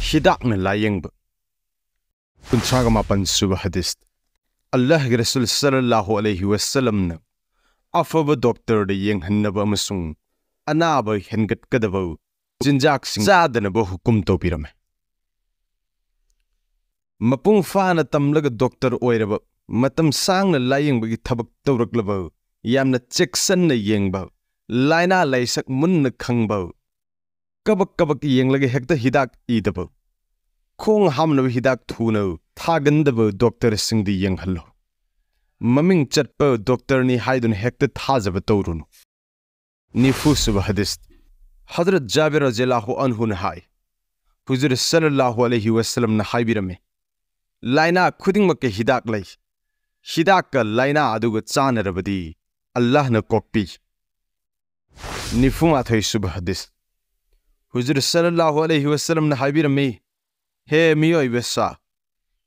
Hidakna layengba. Kuntraga mapan suba hadis. Allahgi Rasul sallallahu alaihi wasallam na afaba doctor de yeng hannaba amasung Anaba hengat kadaba jinjak sing zadanaba hukum topirame. Mapung fana tamlaga doctor oiraba matam sangna layengba thabak tawraklaba yamna checksan na yengba laina laisak munna khangba kabak kabak yenglage hekta hidak idaba khong hamna hidak thuna thagandaba doctor singdi yenghallo maming chatpa doctor ni haidun hekta thajaba tawrunu nifusuba hadis Hazrat Jabir radhiyallahu anhu na hai Huzur sallallahu alaihi wasallam na haibirame laina khudingmak hidak lai hidak ka laina aduga chanarabadi Allah na kokpi nifuma thai subah hadis Huzur sallallahu alaihi wasallam na haibirame he miyoi besa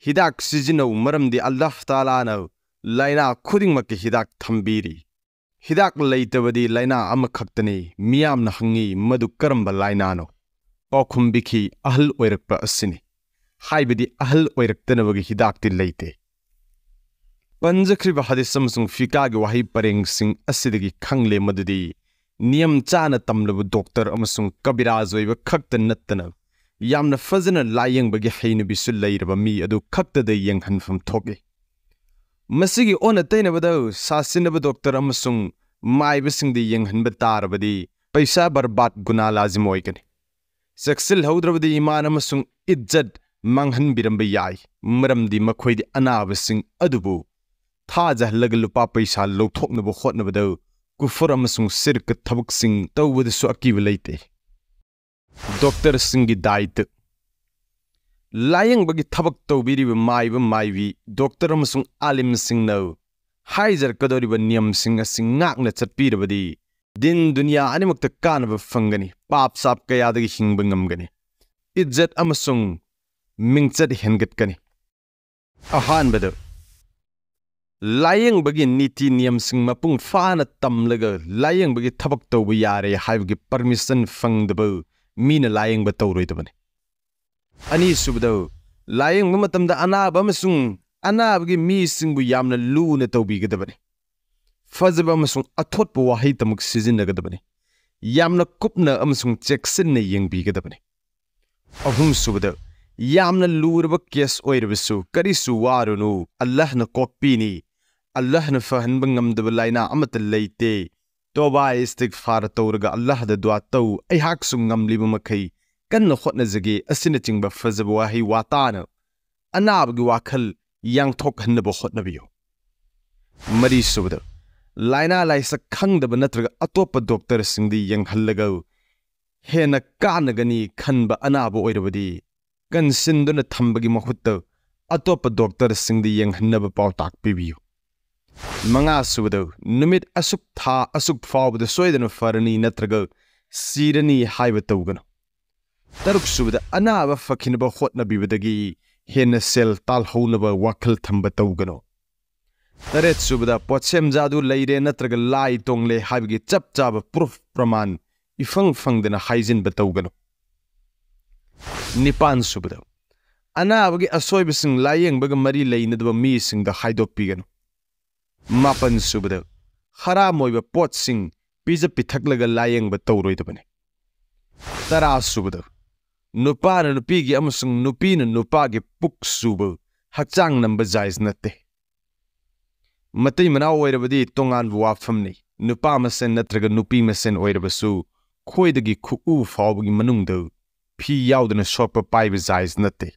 hidak sijino maramdi Allah taala na laina khudingmak hidak thambiri hidak leitabadi laina amakhaktani miyam na hangi madu karamba laina no paukhumbiki ahal oirakpa asini haibadi ahal oiraktanabagi hidak ti leite panjakriba hadis samsung fikagi wahi pareng sing asidagi khangle madudi niyam chana tamlabu doctor amasung kabiraj oiba khakta nattana yamna fazana layengbagi hainu bisul leiraba mi adu khakta de yenghanfam thoke masigi ona tainabada sasinaba doctor amasung maibasing di yenghanba tarabadi paisa barbat guna lazim oikani saksil haudrabadi iman amasung izzat manghan biramba yai maramdi makhoidi anabasing adubu thaja lagalupa paisa lowthoknaba hotnabada kufur amasung sirka thabuksing tawbadasu akiba leite Dr. Singi Daita Layengbagi thabak tawbiriba maiba maibi Dr. amasung alim sing no Haijar kadoriba niyam sing asing ngakna chatpirabadi din dunya animakta kanaba fangani pap sap kayadagi hingba ngamgani izzat amasung mingchat hengatkani ahanbada layengbagi niti niyam sing mapung fana tamlaga layengbagi thabak tawba yare haibagi permission fangdaba mina layengba tawroidabani ani subada layengba matamda anaba amasung anabagi mi singbu yamna luna tawbigadabani fazaba amasung athotpa wahi tamuk sizinnagadabani yamna kupna amasung checksinna yengbigadabani ahum subada yamna luraba case oirabasu karisu warunu Allah na kokpini Allah na fahanba ngamdaba laina amata leite toba istighfar tawraga Allah da dua taw ai hak sung ngamliba makai kanna khotna zage asina chingba fazaba wahi watana anabagi wakhal yang thok hannaba hotnabiyo mari subada laina laisa khangdaba natraga atopa doctor singdi yang hallaga hena kanagani khanba anaba oirabadi kansinduna thambagi mahutta atopa doctor singdi yang hannaba paw tak pibiyo manga subada numit asuk tha asuk fawbada soidana farani natraga sirani haiba tawgana taruk subada anaba fakhinaba hotnabibadagi hena sel tal hounaba wakhal thamba tawgano taret subada potsem jadu leire natraga lai tongle haibgi chap chaba proof praman ifang fangdana haijin batawgano nipan subada anabagi asoibasing layengbaga mari leinadaba mi singda haidopigano mapan subada haramoiba potsing pija pithaklaga layengba tawroidabani tara subada Nupana nupigi amasung nupina nupagi puk suba hakchang namba jais natte matai mana oirabadi tongan wafamni nupa masen natraga nupi masen oirabasu khoidagi khu fawgi manungda phi yaudana sopa paiba jais natte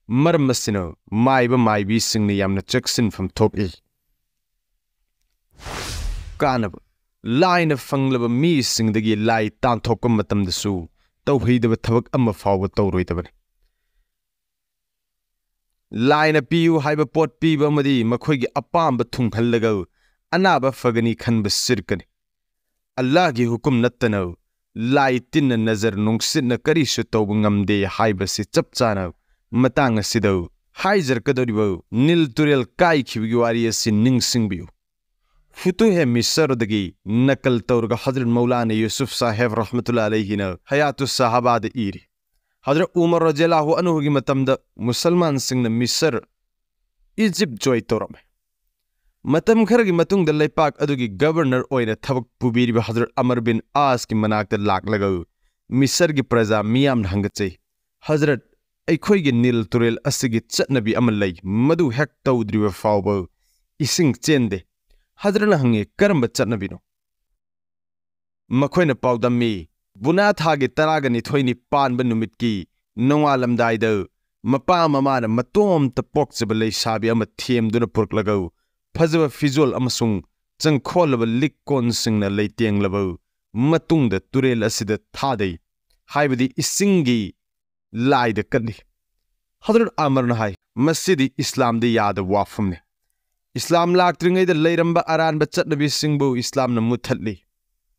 marmasino maiba maibi singni yamna checksin from top e kanaba line fanglaba mi singdagi lai tan thokam matamdasu tawhidaba thabak amma fawba tawroidabani laina piu haiba pot piba amadi makhoigi apamba thunghallaga anaba fagani khanba sirkani Allahgi hukum nattana lai tinna nazar nungsidna karisu tawba ngamde haiba si chapchana matang asida haijar kadoriba nil turel kai khibigi wari asi ningsingbiu Futuhe Misardagi Nakal Taurga Hazrat Moulana Yusuf Sahib Rahmatullah alayhi na Hayatu Sahabad iri Hazrat Umar radhiyallahu anhu gi matamda Musalman singna Misr Egypt joy torame matam kharagi matungda leipak adugi governor oina thabak pubiriba Hazrat Amr bin As ki manakta laklaga Misr gi praja miyam hangachei Hazrat aikhoi gi nil turel asigi chatnabi amalai madu hek tawdriba fawba ising chende Hazrat na hange karamba chatnabi no makhoina pawdammi Buna thagi taragani thoini panba numitki nongalamdaida mapa mamana matom ta pokchaba sabi ama thiemduna purklagau phajaba fizol amasung changkholaba likkon singna leitenglaba matungda turel asida thadai haibadi isingi laida kadli Hazrat Amr na hai masjidi Islamgi.Wafamsing Islam laktringai da leiramba aranba chatnabi singbu Islam na muthatli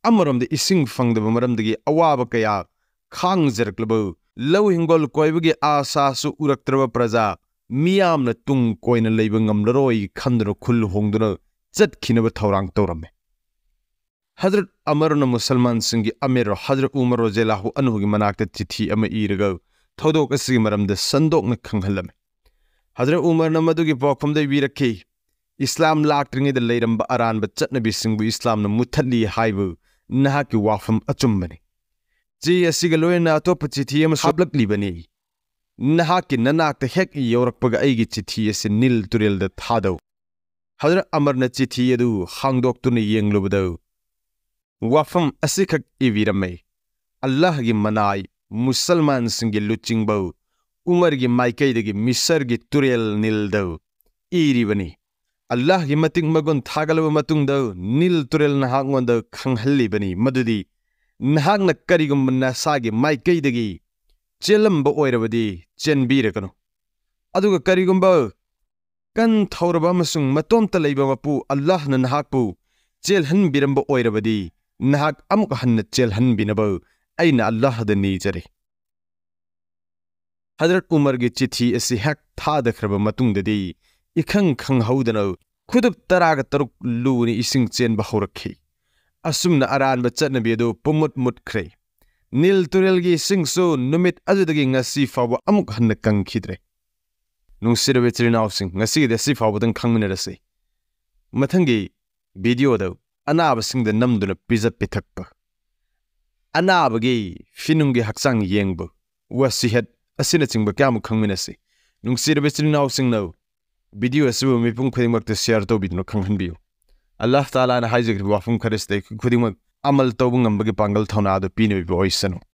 Amaram the ising fang the Maram the Awabakaya, Kang Zerklabo, Low Hingol Koibagi Asa su Uraktrava Praza, Miam the Tung Coin and Labingam Leroy, Kandro Kul Hongdano, Zet Kinaba Taurang Torame. Hazrat Amarna Musalman Singi Amir, Hazrat Umar radhiyallahu anhu manakta Titi Ama Irago, Todok Asimaram the Sandok Nakangalame. Hazrat Umar Namadugi walk from the Viraki. Islam laktringi the Laidam Aran but Chatnabi Singbu Islam na Mutali Haiba. Nahaki wafam achumbani. Ji asigaloina atopachiti ama sablak libani. Nahaki nanak the hek yorak paga aigi chiti as nil turil the thado. Hadra amarna chiti yadu hangdok tuni yeng lubado. Wafam asikak ivirame. Allah gi manai Musalman singi luching bow. Umar gi maikaidagi misar gi turil nil do. Iribani. Allah gi mating magon thagalaba matungda nil turel nahak ngonda khanghalli bani madudi nahak na karigum nasagi maikaidagi chelamba oirabadi chenbirakano aduga karigumba kan thawraba masung matomta leiba mapu Allah na nahakpu chelhan biramba oirabadi nahak amuk hanna chelhan binaba aina Allah da nijare Hazrat Umar gi chithi asi hak thadakraba matungdadi Ikang kang haudano Kudub taraga taruk luni ising chen bahuraki Asumna aran bachatna biedo pumut mut kre Nil turelgi sing so numit azudagi ngasi fawa amuk hanna kang kidre Nung sira Wafamsing ngasi de si fawa dang kang minarasi Matangi video do Anaba sing the namduna pizza pitakpa Anaba.gi finungi haksang yengbu Wasihat asinaching ba kyamu kang minasi Nung sira Wafamsing no Video Asibu mipung khudingmak te share to bidno khanghanbiu Allah Taala na haijak wafam khariste khudingmak amal tawbung ambagi pangal thona do pine bi oisano